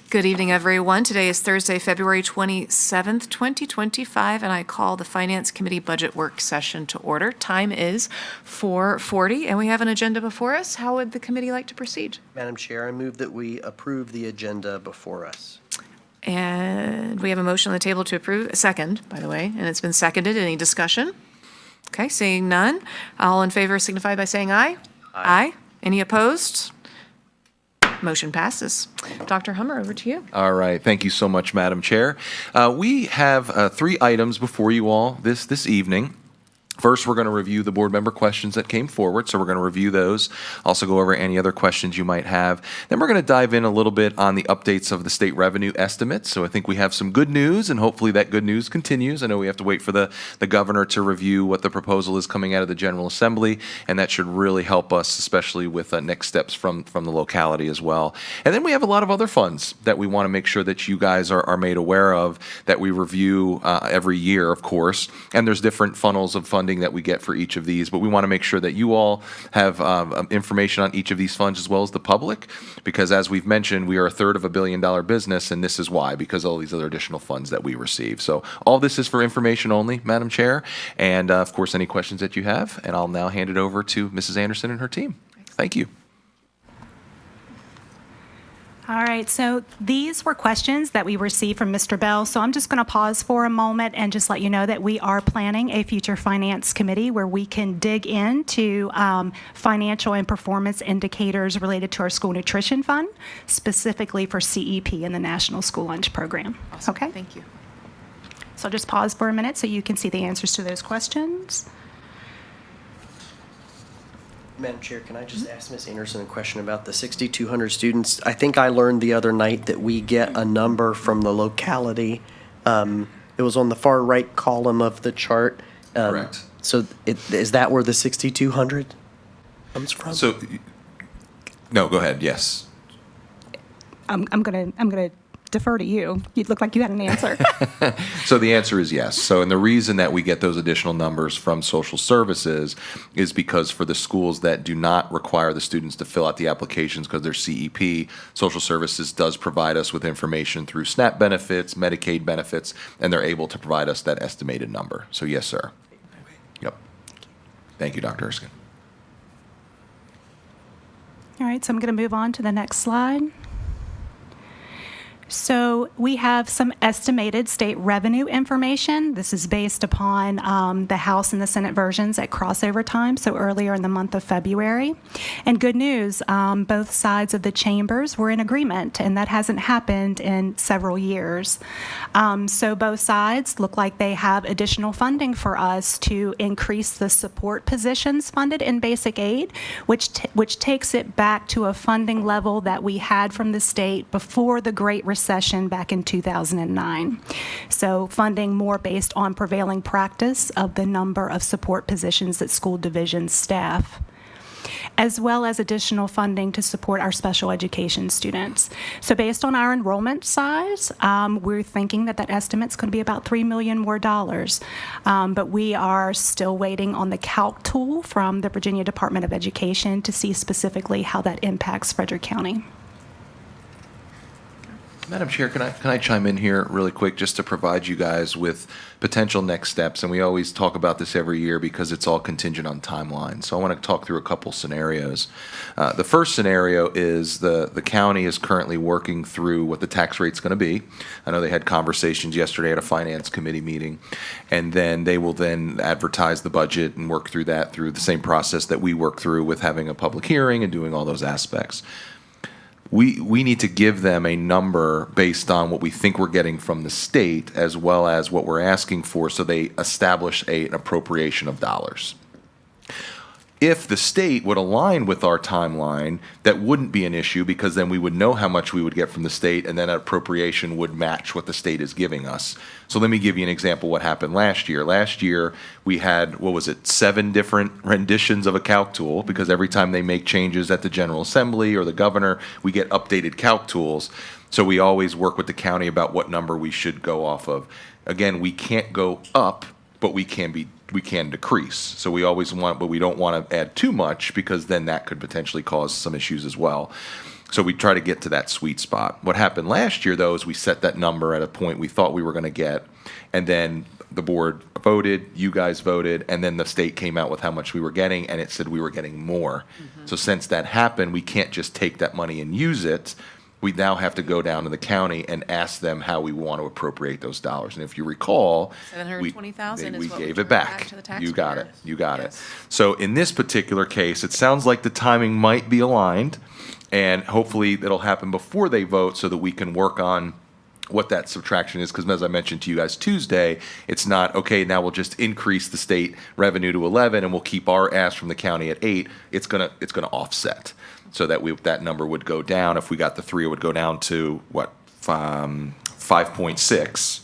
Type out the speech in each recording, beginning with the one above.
Good evening, everyone. Today is Thursday, February 27th, 2025, and I call the Finance Committee Budget Work Session to order. Time is 4:40, and we have an agenda before us. How would the committee like to proceed? Madam Chair, I move that we approve the agenda before us. And we have a motion on the table to approve, a second, by the way, and it's been seconded. Any discussion? Okay, seeing none. All in favor signify by saying aye. Aye. Any opposed? Motion passes. Dr. Hummer, over to you. All right. Thank you so much, Madam Chair. We have 3 items before you all this evening. First, we're going to review the board member questions that came forward, so we're going to review those. Also go over any other questions you might have. Then we're going to dive in a little bit on the updates of the state revenue estimates. So I think we have some good news, and hopefully that good news continues. I know we have to wait for the governor to review what the proposal is coming out of the General Assembly, and that should really help us, especially with next steps from the locality as well. And then we have a lot of other funds that we want to make sure that you guys are made aware of, that we review every year, of course. And there's different funnels of funding that we get for each of these, but we want to make sure that you all have information on each of these funds as well as the public, because as we've mentioned, we are a third of $1 billion business, and this is why, because of all these other additional funds that we receive. So all this is for information only, Madam Chair, and of course any questions that you have, and I'll now hand it over to Mrs. Anderson and her team. Thank you. All right, so these were questions that we received from Mr. Bell, so I'm just going to pause for a moment and just let you know that we are planning a future finance committee where we can dig into financial and performance indicators related to our school nutrition fund, specifically for CEP and the National School Lunch Program. Awesome. Okay? Thank you. So I'll just pause for a minute so you can see the answers to those questions. Madam Chair, can I just ask Ms. Anderson a question about the 6,200 students? I think I learned the other night that we get a number from the locality. It was on the far right column of the chart. Correct. So is that where the 6,200 comes from? So, no, go ahead. Yes. I'm gonna defer to you. You look like you had an answer. So the answer is yes. So, and the reason that we get those additional numbers from social services is because for the schools that do not require the students to fill out the applications because they're CEP, social services does provide us with information through SNAP benefits, Medicaid benefits, and they're able to provide us that estimated number. So yes, sir. Yep. Thank you, Dr. Erskine. All right, so I'm going to move on to the next slide. So we have some estimated state revenue information. This is based upon the House and the Senate versions at crossover time, so earlier in the month of February. And good news, both sides of the chambers were in agreement, and that hasn't happened in several years. So both sides look like they have additional funding for us to increase the support positions funded in basic aid, which takes it back to a funding level that we had from the state before the Great Recession back in 2009. So funding more based on prevailing practice of the number of support positions that school divisions staff, as well as additional funding to support our special education students. So based on our enrollment size, we're thinking that estimate's going to be about $3 million more. But we are still waiting on the calc tool from the Virginia Department of Education to see specifically how that impacts Frederick County. Madam Chair, can I chime in here really quick just to provide you guys with potential next steps? And we always talk about this every year because it's all contingent on timeline. So I want to talk through a couple scenarios. The first scenario is the county is currently working through what the tax rate's going to be. I know they had conversations yesterday at a finance committee meeting, and then they will then advertise the budget and work through that through the same process that we work through with having a public hearing and doing all those aspects. We need to give them a number based on what we think we're getting from the state as well as what we're asking for, so they establish an appropriation of dollars. If the state would align with our timeline, that wouldn't be an issue because then we would know how much we would get from the state and then an appropriation would match what the state is giving us. So let me give you an example of what happened last year. Last year, we had, 7 different renditions of a calc tool because every time they make changes at the General Assembly or the governor, we get updated calc tools. So we always work with the county about what number we should go off of. Again, we can't go up, but we can decrease. So we always want, but we don't want to add too much because then that could potentially cause some issues as well. So we try to get to that sweet spot. What happened last year, though, is we set that number at a point we thought we were going to get, and then the board voted, you guys voted, and then the state came out with how much we were getting, and it said we were getting more. So since that happened, we can't just take that money and use it. We now have to go down to the county and ask them how we want to appropriate those dollars. And if you recall, $720,000 is we what we gave turned it back. back to the taxpayer. You got it. You got it. Yes. So in this particular case, it sounds like the timing might be aligned, and hopefully it'll happen before they vote so that we can work on what that subtraction is, because as I mentioned to you guys Tuesday, it's not, okay, now we'll just increase the state revenue to 11 and we'll keep our ask from the county at 8. It's gonna offset. So that number would go down. If we got the 3, it would go down to 5.6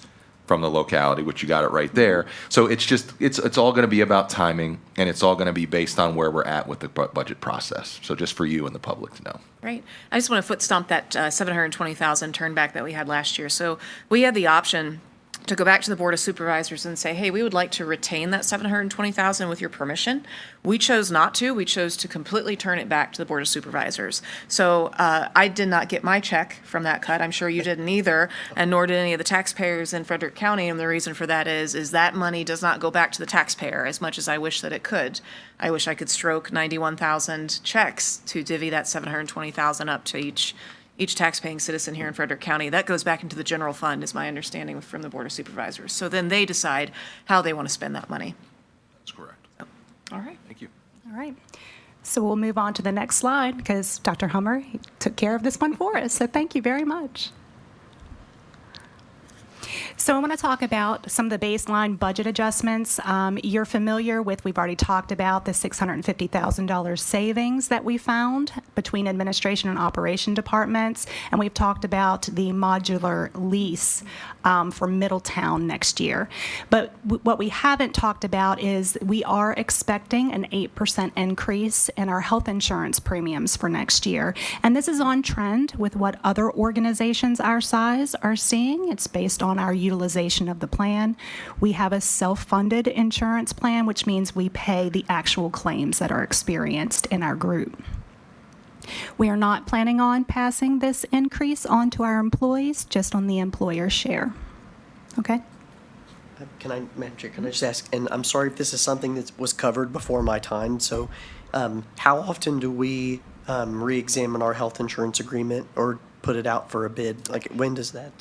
from the locality, which you got it right there. So it's all going to be about timing, and it's all going to be based on where we're at with the budget process. So just for you and the public to know. Right. I just want to foot stomp that $720,000 turn back that we had last year. So we had the option to go back to the Board of Supervisors and say, hey, we would like to retain that $720,000 with your permission. We chose not to. We chose to completely turn it back to the Board of Supervisors. So I did not get my check from that cut. I'm sure you didn't either, and nor did any of the taxpayers in Frederick County. And the reason for that is that money does not go back to the taxpayer as much as I wish that it could. I wish I could stroke 91,000 checks to divvy that $720,000 up to each taxpaying citizen here in Frederick County. That goes back into the general fund, is my understanding from the Board of Supervisors. So then they decide how they want to spend that money. That's correct. All right. Thank you. All right. So we'll move on to the next slide because Dr. Hummer took care of this one for us. So thank you very much. So I want to talk about some of the baseline budget adjustments. You're familiar with, we've already talked about the $650,000 savings that we found between administration and operation departments, and we've talked about the modular lease for Middletown next year. But what we haven't talked about is we are expecting an 8% increase in our health insurance premiums for next year. And this is on trend with what other organizations our size are seeing. It's based on our utilization of the plan. We have a self-funded insurance plan, which means we pay the actual claims that are experienced in our group. We are not planning on passing this increase on to our employees, just on the employer share. Okay? Madam Chair, can I just ask, and I'm sorry if this is something that was covered before my time, so how often do we re-examine our health insurance agreement or put it out for a bid? Like, when does that?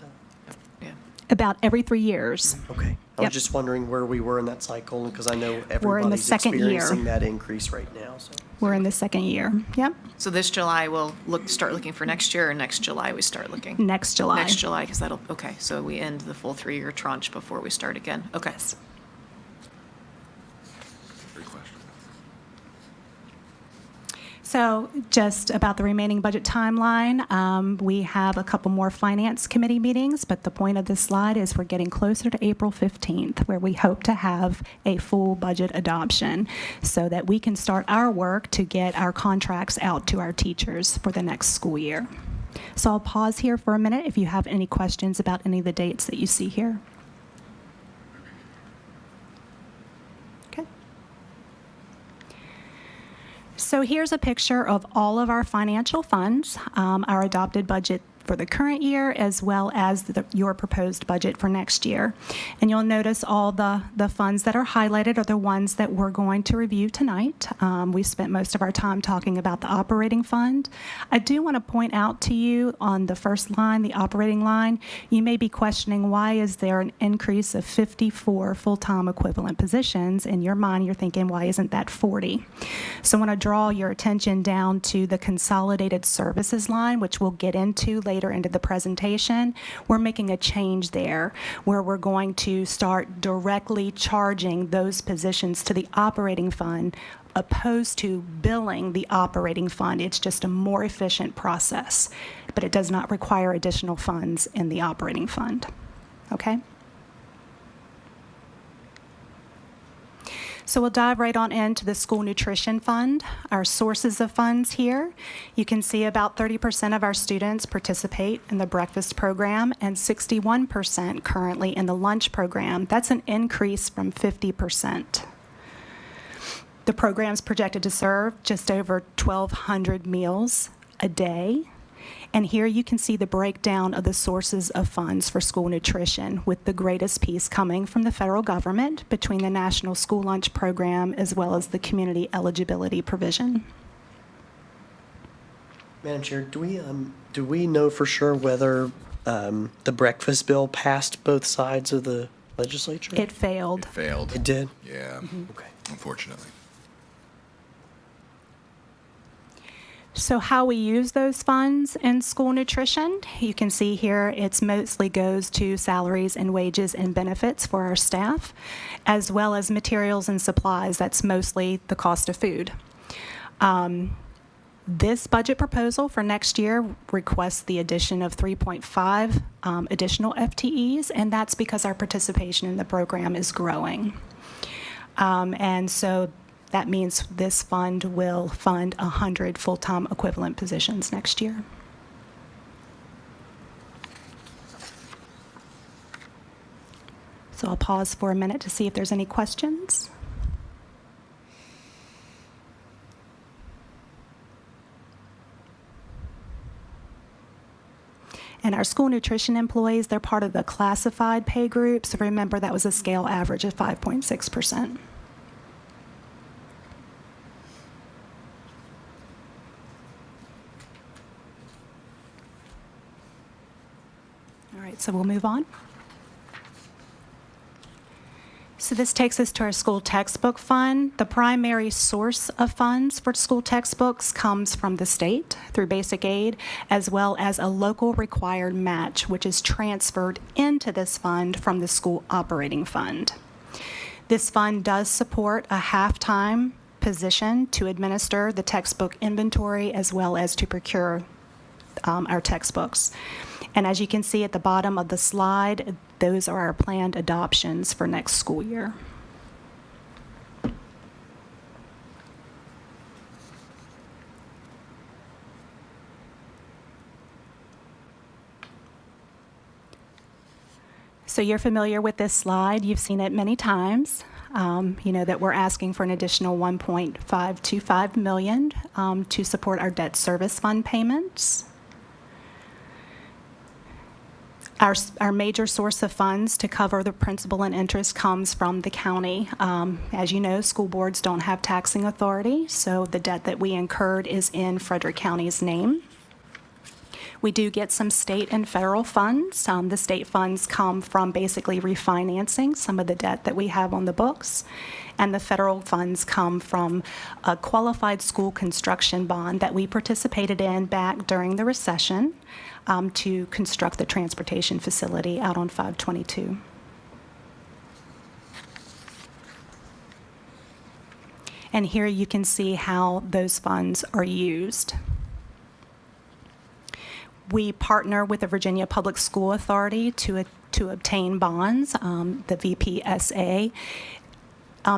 About every 3 years. Okay. I was Yep. just wondering where we were in that cycle, because I know We're in the everybody's second year. experiencing that increase right now, so. We're in the second year. Yep. So this July, we'll start looking for next year, or next July we start looking? Next July. Next July, because okay, so we end the full 3-year tranche before we start again. Okay. Great question. So just about the remaining budget timeline, we have a couple more finance committee meetings, but the point of this slide is we're getting closer to April 15th, where we hope to have a full budget adoption so that we can start our work to get our contracts out to our teachers for the next school year. So I'll pause here for a minute if you have any questions about any of the dates that you see here. Okay. So here's a picture of all of our financial funds, our adopted budget for the current year, as well as your proposed budget for next year. And you'll notice all the funds that are highlighted are the ones that we're going to review tonight. We spent most of our time talking about the operating fund. I do want to point out to you on the first line, the operating line, you may be questioning why is there an increase of 54 full-time equivalent positions. In your mind, you're thinking, why isn't that 40? So I want to draw your attention down to the consolidated services line, which we'll get into later into the presentation. We're making a change there where we're going to start directly charging those positions to the operating fund opposed to billing the operating fund. It's just a more efficient process, but it does not require additional funds in the operating fund. Okay? So we'll dive right on into the school nutrition fund. Our sources of funds here, you can see about 30% of our students participate in the breakfast program and 61% currently in the lunch program. That's an increase from 50%. The program's projected to serve just over 1,200 meals a day. And here you can see the breakdown of the sources of funds for school nutrition, with the greatest piece coming from the federal government between the National School Lunch Program as well as the community eligibility provision. Madam Chair, do we know for sure whether the breakfast bill passed both sides of the legislature? It failed. Failed. It did? Yeah, Okay. unfortunately. So how we use those funds in school nutrition, you can see here it's mostly goes to salaries and wages and benefits for our staff, as well as materials and supplies. That's mostly the cost of food. This budget proposal for next year requests the addition of 3.5 additional FTEs, and that's because our participation in the program is growing. And so that means this fund will fund 100 full-time equivalent positions next year. So I'll pause for a minute to see if there's any questions. And our school nutrition employees, they're part of the classified pay group. So remember, that was a scale average of 5.6%. All right, so we'll move on. So this takes us to our school textbook fund. The primary source of funds for school textbooks comes from the state through basic aid, as well as a local required match, which is transferred into this fund from the school operating fund. This fund does support a half-time position to administer the textbook inventory as well as to procure our textbooks. And as you can see at the bottom of the slide, those are our planned adoptions for next school year. So you're familiar with this slide. You've seen it many times. You know that we're asking for an additional $1.525 million to support our debt service fund payments. Our major source of funds to cover the principal and interest comes from the county. As you know, school boards don't have taxing authority, so the debt that we incurred is in Frederick County's name. We do get some state and federal funds. The state funds come from basically refinancing some of the debt that we have on the books, and the federal funds come from a qualified school construction bond that we participated in back during the recession to construct the transportation facility out on 522. And here you can see how those funds are used. We partner with the Virginia Public School Authority to obtain bonds. The VPSA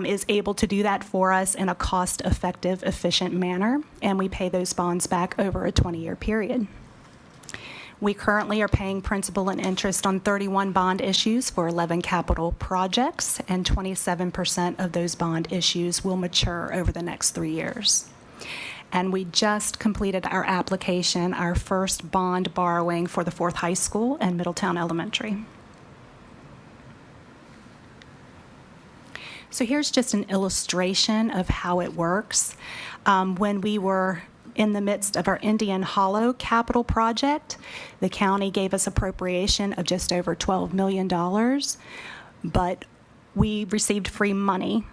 is able to do that for us in a cost-effective, efficient manner, and we pay those bonds back over a 20-year period. We currently are paying principal and interest on 31 bond issues for 11 capital projects, and 27% of those bond issues will mature over the next 3 years. And we just completed our application, our first bond borrowing for the 4th High School and Middletown Elementary. So here's just an illustration of how it works. When we were in the midst of our Indian Hollow capital project, the county gave us appropriation of just over $12 million, but we received free money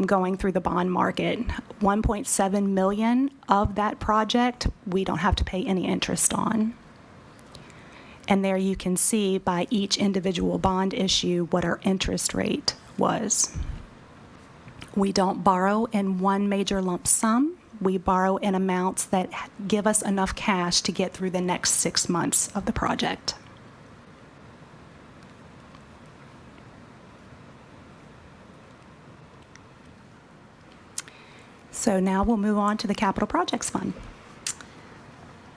going through the bond market. $1.7 million of that project we don't have to pay any interest on. And there you can see by each individual bond issue what our interest rate was. We don't borrow in one major lump sum. We borrow in amounts that give us enough cash to get through the next 6 months of the project. So now we'll move on to the Capital Projects Fund.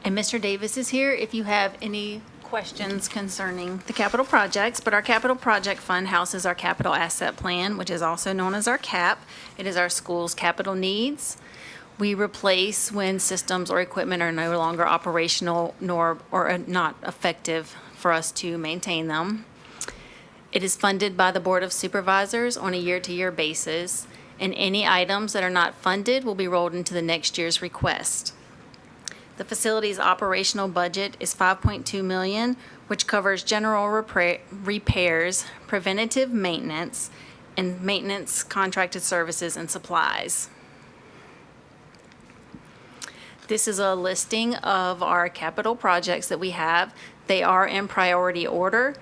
And Mr. Davis is here if you have any questions concerning the capital projects. But our capital project fund houses our capital asset plan, which is also known as our CAP. It is our school's capital needs. We replace when systems or equipment are no longer operational or are not effective for us to maintain them. It is funded by the Board of Supervisors on a year-to-year basis, and any items that are not funded will be rolled into the next year's request. The facility's operational budget is $5.2 million, which covers general repairs, preventative maintenance, and maintenance contracted services and supplies. This is a listing of our capital projects that we have. They are in priority order.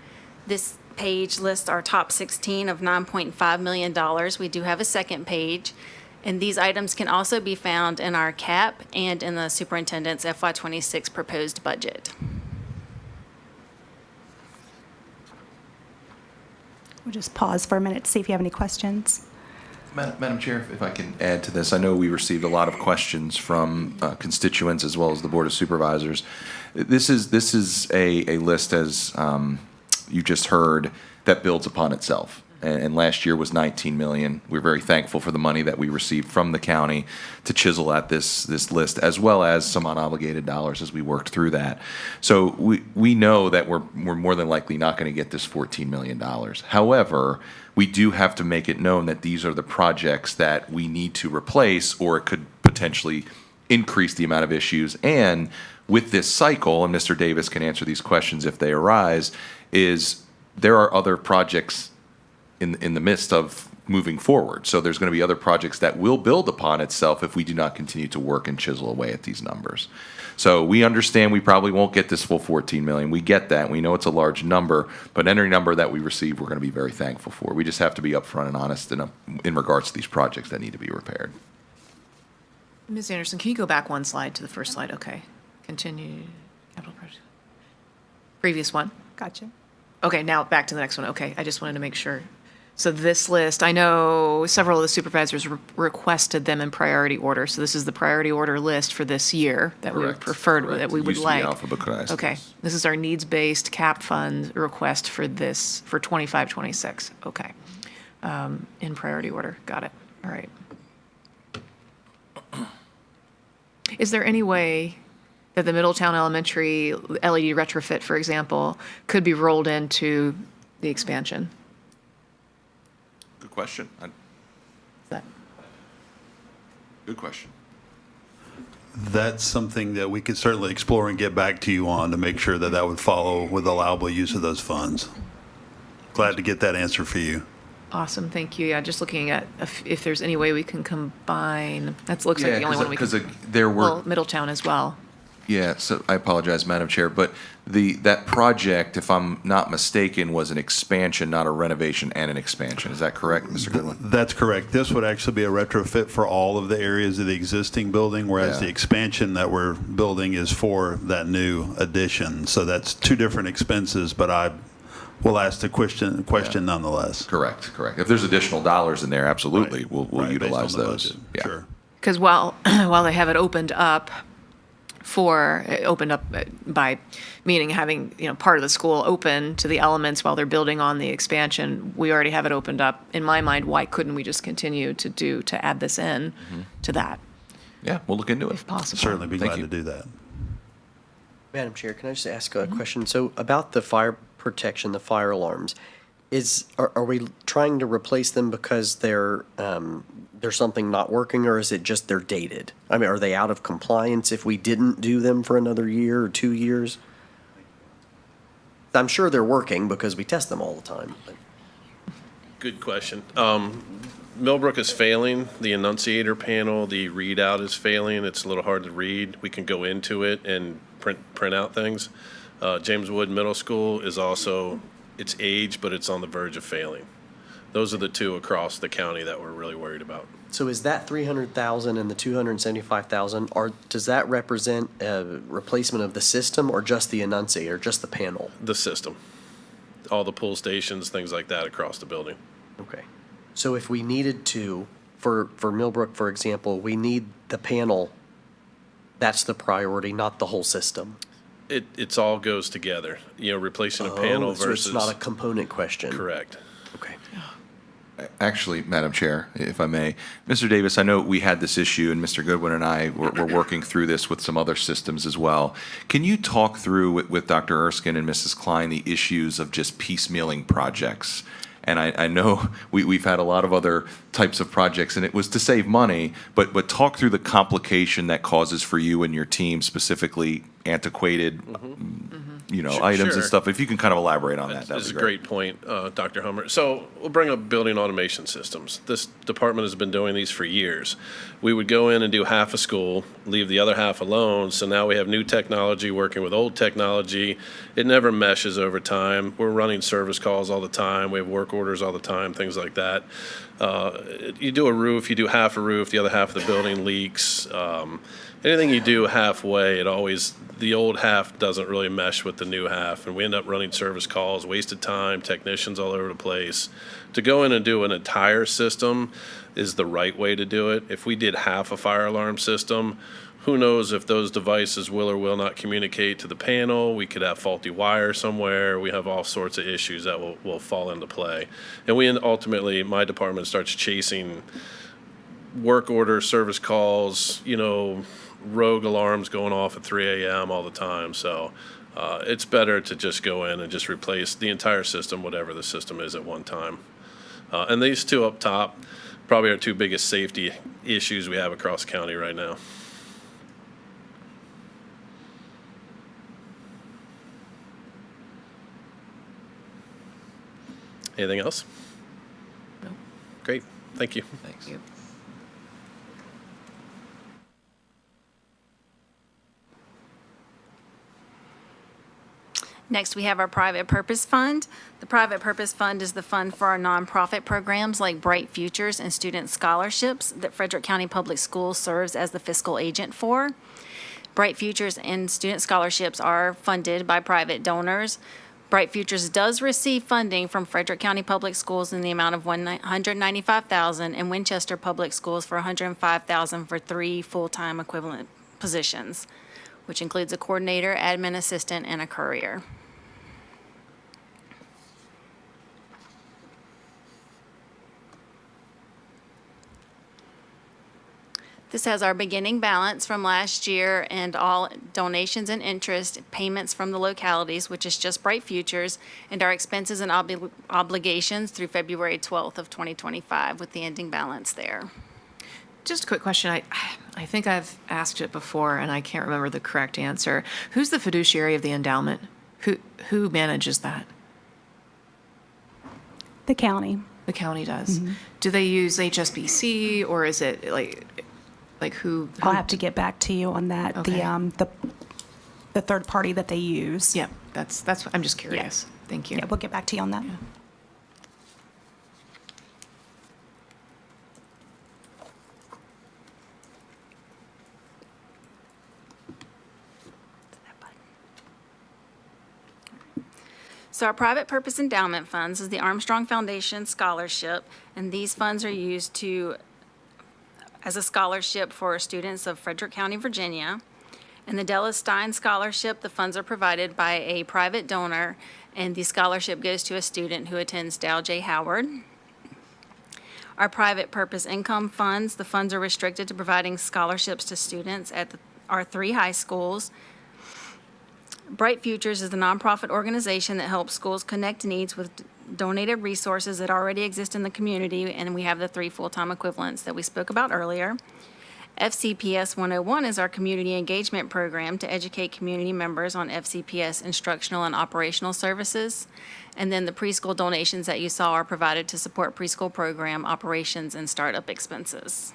This page lists our top 16 of $9.5 million. We do have a second page. And these items can also be found in our CAP and in the superintendent's FY26 proposed budget. We'll just pause for a minute to see if you have any questions. Madam Chair, if I can add to this, I know we received a lot of questions from constituents as well as the Board of Supervisors. This is a list, as you just heard, that builds upon itself. And last year was $19 million. We're very thankful for the money that we received from the county to chisel at this list, as well as some unobligated dollars as we worked through that. So we know that we're more than likely not going to get this $14 million. However, we do have to make it known that these are the projects that we need to replace, or it could potentially increase the amount of issues. And with this cycle, and Mr. Davis can answer these questions if they arise, is there are other projects in the midst of moving forward. So there's going to be other projects that will build upon itself if we do not continue to work and chisel away at these numbers. So we understand we probably won't get this full 14 million. We get that. We know it's a large number, but any number that we receive, we're going to be very thankful for. We just have to be upfront and honest in regards to these projects that need to be repaired. Ms. Anderson, can you go back one slide to the first slide? Okay. Continue. Capital project. Previous one. Gotcha. Okay, now back to the next one. Okay, I just wanted to make sure. So this list, I know several of the supervisors requested them in priority order. So this is the priority order list for this year that we would Correct. prefer, Correct. that we It would used to be like. alphabetized. Okay, this is our needs-based cap fund request for this, for 25, 26. Okay. In priority order, got it. All right. Is there any way that the Middletown Elementary LED retrofit, for example, could be rolled into the expansion? Good question. That- Good question. That's something that we could certainly explore and get back to you on to make sure that that would follow with allowable use of those funds. Glad to get that answer for you. Awesome, thank you. Yeah, just looking at if there's any way we can combine, that looks like the only one we can. Because there were. Well, Middletown as well. Yeah, so I apologize, Madam Chair, but that project, if I'm not mistaken, was an expansion, not a renovation and an expansion. Is that correct, Mr. Goodwin? That's correct. This would actually be a retrofit for all of the areas of the existing building, whereas Yeah. the expansion that we're building is for that new addition. So that's two different expenses, but I will ask the question nonetheless. Correct. If there's additional dollars in there, absolutely, we'll Right, based utilize on the those. budget. Yeah. Sure. Because while they have it opened up by meaning having, part of the school open to the elements while they're building on the expansion, we already have it opened up. In my mind, why couldn't we just continue to add this in to that, Yeah, we'll look into it. if possible? Certainly be Thank glad you. to do that. Madam Chair, can I just ask a question? So about the fire protection, the fire alarms, are we trying to replace them because there's something not working, or is it just they're dated? I mean, are they out of compliance if we didn't do them for another year or 2 years? I'm sure they're working because we test them all the time. But Good question. Millbrook is failing. The enunciator panel, the readout is failing. It's a little hard to read. We can go into it and print out things. James Wood Middle School is also, it's aged, but it's on the verge of failing. Those are the two across the county that we're really worried about. So is that 300,000 and the 275,000, or does that represent a replacement of the system or just the enunciator, just the panel? The system, all the pull stations, things like that across the building. Okay. So if we needed to, for Millbrook, for example, we need the panel, that's the priority, not the whole system. It's all goes together, replacing a panel Oh, so versus. it's not a component question. Correct. Okay. Actually, Madam Chair, if I may, Mr. Davis, I know we had this issue, and Mr. Goodwin and I were working through this with some other systems as well. Can you talk through with Dr. Erskine and Mrs. Klein the issues of just piecemealing projects? And I know we've had a lot of other types of projects, and it was to save money, but talk through the complication that causes for you and your team, specifically antiquated, items and Sure. stuff. If you can kind of elaborate on that, that would That's be a great. great point, Dr. Hummer. So we'll bring up building automation systems. This department has been doing these for years. We would go in and do half a school, leave the other half alone. So now we have new technology working with old technology. It never meshes over time. We're running service calls all the time. We have work orders all the time, things like that. You do a roof, you do half a roof, the other half of the building leaks. Anything you do halfway, the old half doesn't really mesh with the new half, and we end up running service calls, wasted time, technicians all over the place. To go in and do an entire system is the right way to do it. If we did half a fire alarm system, who knows if those devices will or will not communicate to the panel. We could have faulty wire somewhere. We have all sorts of issues that will fall into play. And ultimately, my department starts chasing work order, service calls, rogue alarms going off at 3 a.m. all the time. So it's better to just go in and just replace the entire system, whatever the system is at one time. And these two up top probably are two biggest safety issues we have across the county right now. Anything else? No. Great. Thank you. Thanks. Yep. Next, we have our private purpose fund. The private purpose fund is the fund for our nonprofit programs like Bright Futures and student scholarships that Frederick County Public Schools serves as the fiscal agent for. Bright Futures and student scholarships are funded by private donors. Bright Futures does receive funding from Frederick County Public Schools in the amount of $195,000 and Winchester Public Schools for $105,000 for 3 full-time equivalent positions, which includes a coordinator, admin assistant, and a courier. This has our beginning balance from last year and all donations and interest payments from the localities, which is just Bright Futures, and our expenses and obligations through February 12th of 2025 with the ending balance there. Just a quick question. I think I've asked it before, and I can't remember the correct answer. Who's the fiduciary of the endowment? Who manages that? The county. The county does. Do they use HSBC, or is it like who? I'll have to get back to you on that. Okay. The third party that they use. Yeah, that's. I'm just curious. Thank you. Yeah, we'll get back to you on that. So our private purpose endowment funds is the Armstrong Foundation Scholarship, and these funds are used as a scholarship for students of Frederick County, Virginia. And the Della Stein Scholarship, the funds are provided by a private donor, and the scholarship goes to a student who attends Dow J. Howard. Our private purpose income funds, the funds are restricted to providing scholarships to students at our 3 high schools. Bright Futures is the nonprofit organization that helps schools connect needs with donated resources that already exist in the community, and we have the 3 full-time equivalents that we spoke about earlier. FCPS 101 is our community engagement program to educate community members on FCPS instructional and operational services. And then the preschool donations that you saw are provided to support preschool program operations and startup expenses.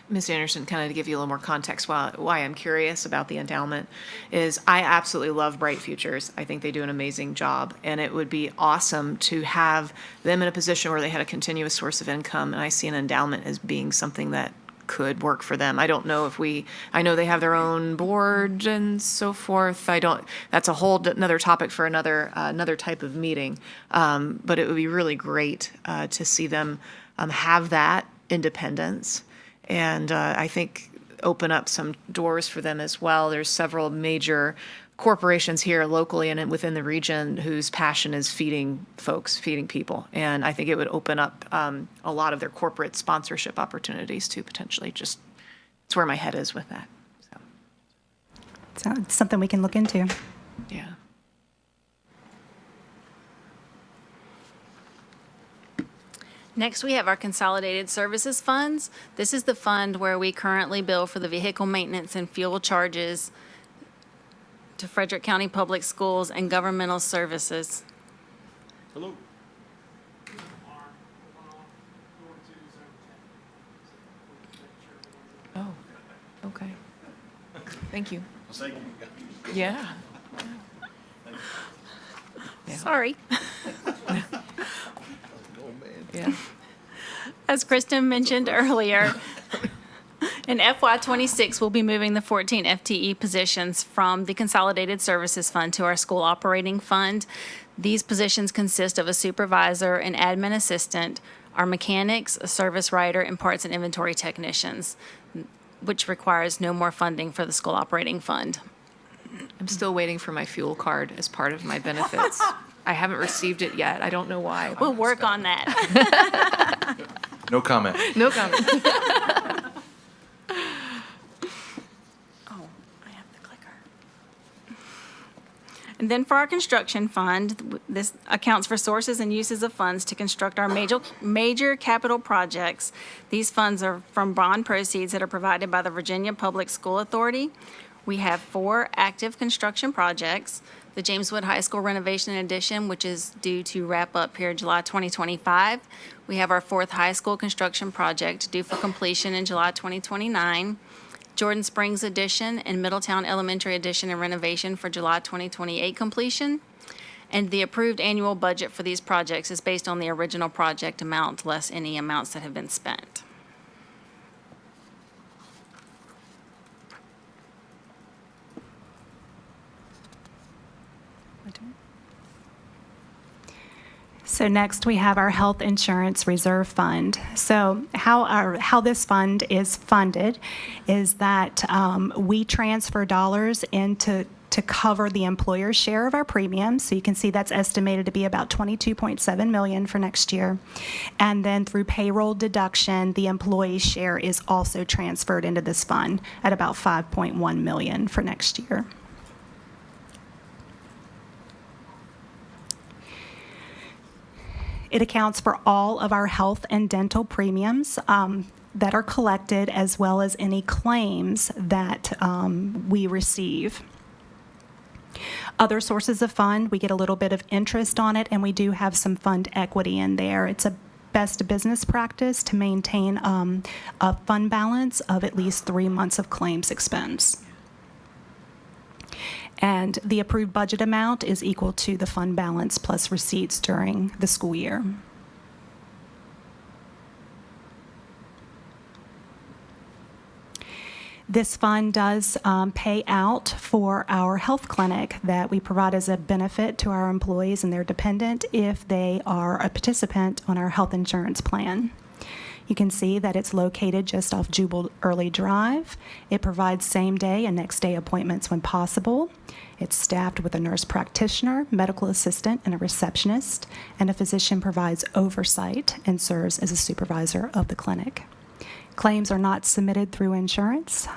Ms. Anderson, kind of to give you a little more context why I'm curious about the endowment is I absolutely love Bright Futures. I think they do an amazing job, and it would be awesome to have them in a position where they had a continuous source of income, and I see an endowment as being something that could work for them. I don't know if I know they have their own board and so forth. That's a whole another topic for another type of meeting. But it would be really great to see them have that independence. And I think open up some doors for them as well. There's several major corporations here locally and within the region whose passion is feeding folks, feeding people. And I think it would open up a lot of their corporate sponsorship opportunities to potentially it's where my head is with that. So it's something we can look into. Yeah. Next, we have our consolidated services funds. This is the fund where we currently bill for the vehicle maintenance and fuel charges to Frederick County Public Schools and governmental services. Hello. Oh, okay. Thank you. Thank you. Yeah. Sorry. Yeah. As Kristen mentioned earlier, in FY '26, we'll be moving the 14 FTE positions from the Consolidated Services Fund to our school operating fund. These positions consist of a supervisor, an admin assistant, our mechanics, a service writer, and parts and inventory technicians, which requires no more funding for the school operating fund. I'm still waiting for my fuel card as part of my benefits. I haven't received it yet. I don't know why. We'll work on that. No comment. No comment. I have the clicker. And then for our construction fund, this accounts for sources and uses of funds to construct our major capital projects. These funds are from bond proceeds that are provided by the Virginia Public School Authority. We have 4 active construction projects. The Jameswood High School renovation and addition, which is due to wrap up here July 2025. We have our 4th high school construction project due for completion in July 2029. Jordan Springs addition and Middletown Elementary addition and renovation for July 2028 completion. And the approved annual budget for these projects is based on the original project amount less any amounts that have been spent. So next, we have our health insurance reserve fund. So how this fund is funded is that we transfer dollars into to cover the employer's share of our premiums. So you can see that's estimated to be about $22.7 million for next year. And then through payroll deduction, the employee's share is also transferred into this fund at about $5.1 million for next year. It accounts for all of our health and dental premiums that are collected, as well as any claims that we receive. Other sources of fund, we get a little bit of interest on it, and we do have some fund equity in there. It's a best business practice to maintain a fund balance of at least 3 months of claims expense. And the approved budget amount is equal to the fund balance plus receipts during the school year. This fund does pay out for our health clinic that we provide as a benefit to our employees and their dependent if they are a participant on our health insurance plan. You can see that it's located just off Jubal Early Drive. It provides same-day and next-day appointments when possible. It's staffed with a nurse practitioner, medical assistant, and a receptionist, and a physician provides oversight and serves as a supervisor of the clinic. Claims are not submitted through insurance.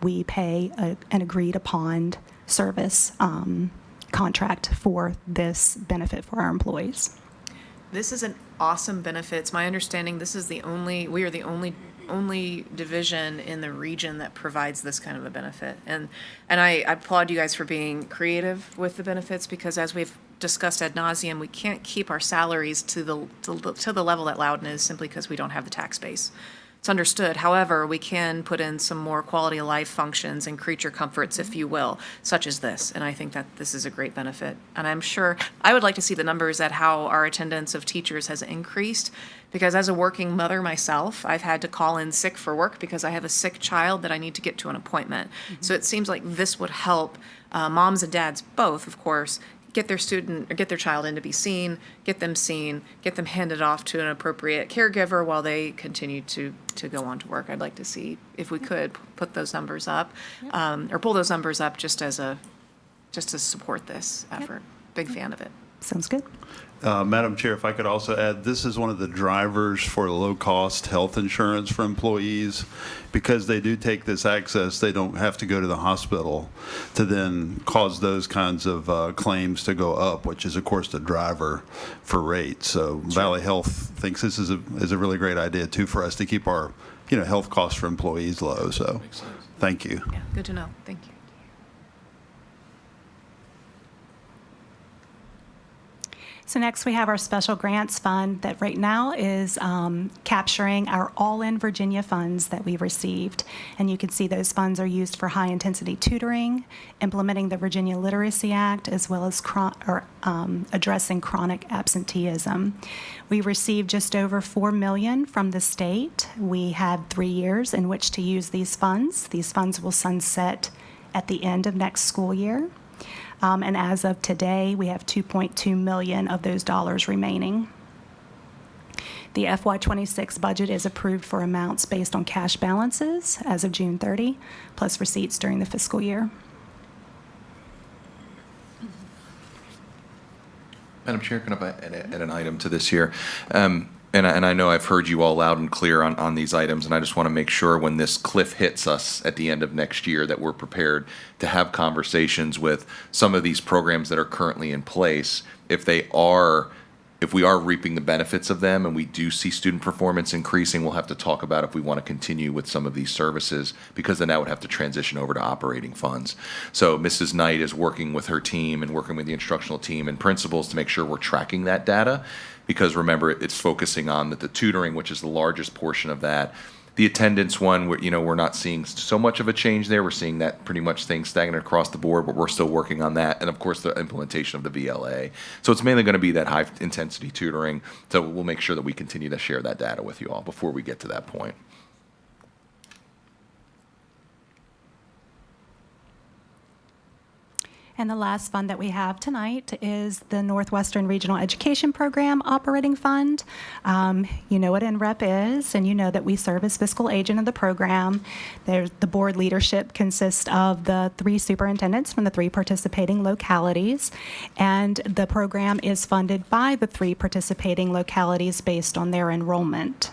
We pay an agreed-upon service contract for this benefit for our employees. This is an awesome benefit. It's my understanding we are the only division in the region that provides this kind of a benefit. And I applaud you guys for being creative with the benefits, because as we've discussed ad nauseum, we can't keep our salaries to the level that Loudon is simply because we don't have the tax base. It's understood. However, we can put in some more quality of life functions and creature comforts, if you will, such as this. And I think that this is a great benefit. And I'm sure, I would like to see the numbers at how our attendance of teachers has increased. Because as a working mother myself, I've had to call in sick for work because I have a sick child that I need to get to an appointment. So it seems like this would help moms and dads both, of course, get their student or get their child in to be seen, get them handed off to an appropriate caregiver while they continue to go on to work. I'd like to see if we could put those numbers up, or pull those numbers up just to support this effort. Big fan of it. Sounds good. Madam Chair, if I could also add, this is one of the drivers for low-cost health insurance for employees. Because they do take this access, they don't have to go to the hospital to then cause those kinds of claims to go up, which is, of course, the driver for rates. So Valley Health thinks this is a really great idea, too, for us to keep our, health costs for employees low. So thank you. Yeah, good to know. Thank you. So next we have our special grants fund that right now is capturing our all-in Virginia funds that we've received. And you can see those funds are used for high-intensity tutoring, implementing the Virginia Literacy Act, as well as addressing chronic absenteeism. We received just over $4 million from the state. We had 3 years in which to use these funds. These funds will sunset at the end of next school year. And as of today, we have $2.2 million of those dollars remaining. The FY26 budget is approved for amounts based on cash balances as of June 30, plus receipts during the fiscal year. Madam Chair, can I add an item to this here? And I know I've heard you all loud and clear on these items, and I just want to make sure when this cliff hits us at the end of next year that we're prepared to have conversations with some of these programs that are currently in place. If we are reaping the benefits of them and we do see student performance increasing, we'll have to talk about if we want to continue with some of these services, because then that would have to transition over to operating funds. So Mrs. Knight is working with her team and working with the instructional team and principals to make sure we're tracking that data. Because remember, it's focusing on the tutoring, which is the largest portion of that. The attendance one, we're not seeing so much of a change there. We're seeing that pretty much staying stagnant across the board, but we're still working on that. And of course, the implementation of the VLA. So it's mainly going to be that high intensity tutoring. So we'll make sure that we continue to share that data with you all before we get to that point. And the last fund that we have tonight is the Northwestern Regional Education Program Operating Fund. You know what NREP is, and you know that we serve as fiscal agent of the program. The board leadership consists of the 3 superintendents from the 3 participating localities, and the program is funded by the 3 participating localities based on their enrollment.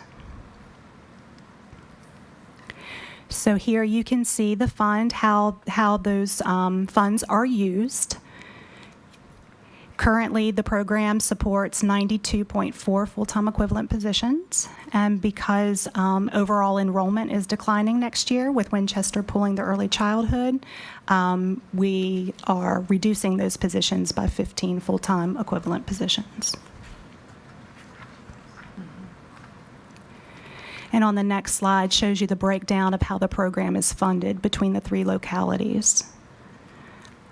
So here you can see the fund, how those funds are used. Currently, the program supports 92.4 full-time equivalent positions, and because overall enrollment is declining next year with Winchester pulling the early childhood, we are reducing those positions by 15 full-time equivalent positions. And on the next slide shows you the breakdown of how the program is funded between the 3 localities.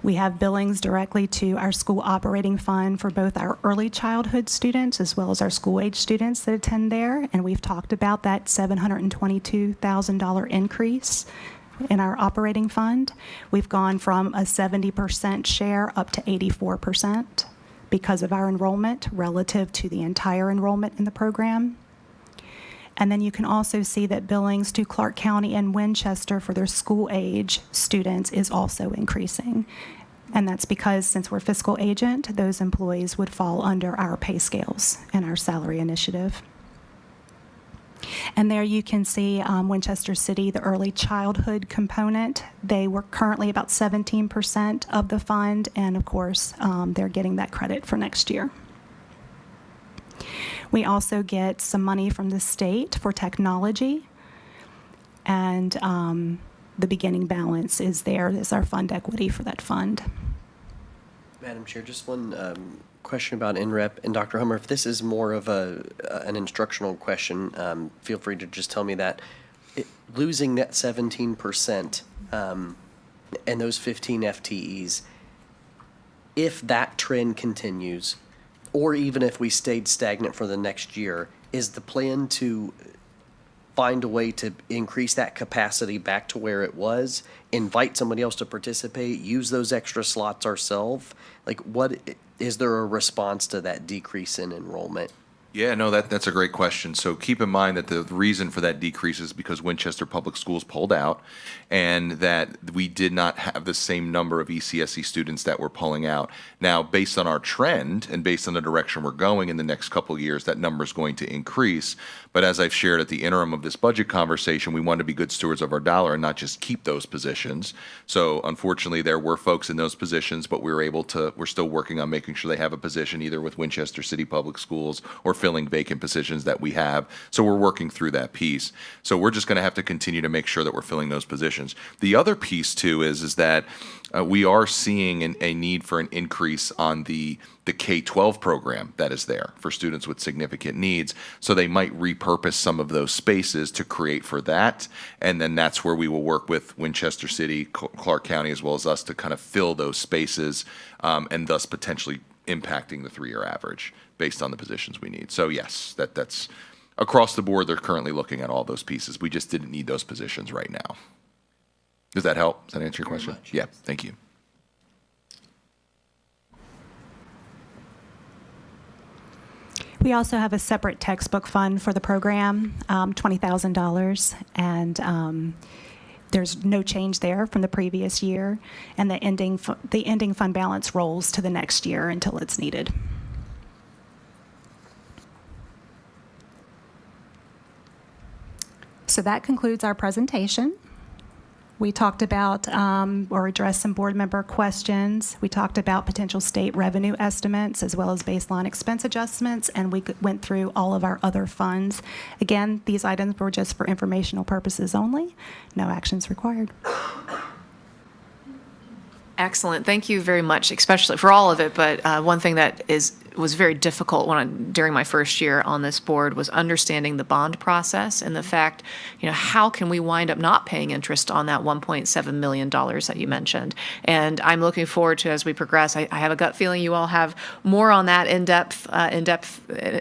We have billings directly to our school operating fund for both our early childhood students as well as our school-age students that attend there. And we've talked about that $722,000 increase in our operating fund. We've gone from a 70% share up to 84% because of our enrollment relative to the entire enrollment in the program. And then you can also see that billings to Clark County and Winchester for their school-age students is also increasing. And that's because since we're fiscal agent, those employees would fall under our pay scales and our salary initiative. And there you can see Winchester City, the early childhood component. They were currently about 17% of the fund, and of course, they're getting that credit for next year. We also get some money from the state for technology, and the beginning balance is there as our fund equity for that fund. Madam Chair, just one question about NREP. And Dr. Hummer, if this is more of an instructional question, feel free to just tell me that. Losing that 17% and those 15 FTEs, if that trend continues, or even if we stayed stagnant for the next year, is the plan to find a way to increase that capacity back to where it was, invite somebody else to participate, use those extra slots ourselves? Like, what, is there a response to that decrease in enrollment? Yeah, no, that's a great question. So keep in mind that the reason for that decrease is because Winchester Public Schools pulled out, and that we did not have the same number of ECSE students that were pulling out. Now, based on our trend and based on the direction we're going in the next couple of years, that number is going to increase. But as I've shared at the interim of this budget conversation, we want to be good stewards of our dollar and not just keep those positions. So unfortunately, there were folks in those positions, but we're still working on making sure they have a position either with Winchester City Public Schools or filling vacant positions that we have. So we're working through that piece. So we're just going to have to continue to make sure that we're filling those positions. The other piece too is that we are seeing a need for an increase on the K-12 program that is there for students with significant needs. So they might repurpose some of those spaces to create for that. And then that's where we will work with Winchester City, Clark County, as well as us to kind of fill those spaces and thus potentially impacting the 3-year average based on the positions we need. So yes, that's across the board. They're currently looking at all those pieces. We just didn't need those positions right now. Does that help? Does that answer your question? Much, Yeah, yes. thank you. We also have a separate textbook fund for the program, $20,000, and there's no change there from the previous year, and the ending fund balance rolls to the next year until it's needed. So that concludes our presentation. We talked about or addressed some board member questions. We talked about potential state revenue estimates as well as baseline expense adjustments, and we went through all of our other funds. Again, these items were just for informational purposes only. No actions required. Excellent. Thank you very much, especially for all of it. But one thing that was very difficult during my first year on this board was understanding the bond process and the fact, how can we wind up not paying interest on that $1.7 million that you mentioned? And I'm looking forward to, as we progress, I have a gut feeling you all have more on that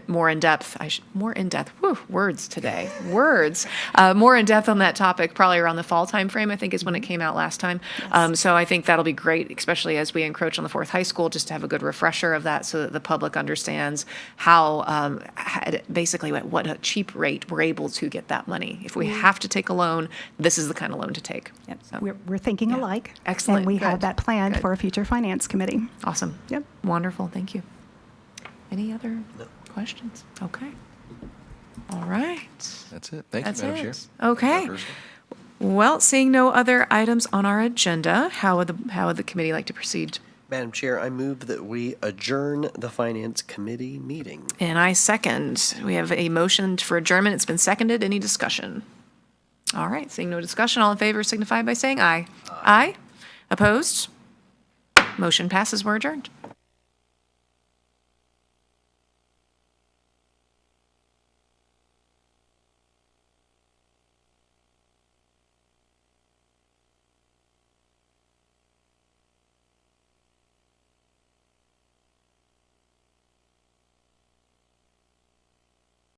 more in depth, words today, more in depth on that topic, probably around the fall timeframe, I think is when it came out last time. Yes. So I think that'll be great, especially as we encroach on the fourth high school, just to have a good refresher of that so that the public understands how, basically at what a cheap rate we're able to get that money. If we have to take a loan, this is the kind of loan to take. Yep. So, We're thinking yeah. alike. Excellent. And we have Good. that planned Good. for a future finance committee. Awesome. Yep. Wonderful. Thank you. Any other questions? Okay. All right. That's it. Thank you, That's Madam Chair. it. Okay. Dr. Ursula? Well, seeing no other items on our agenda, how would the committee like to proceed? Madam Chair, I move that we adjourn the Finance Committee meeting. And I second. We have a motion for adjournment. It's been seconded. Any discussion? All right. Seeing no discussion, all in favor signify by saying aye. Aye. Opposed? Motion passes. We're adjourned.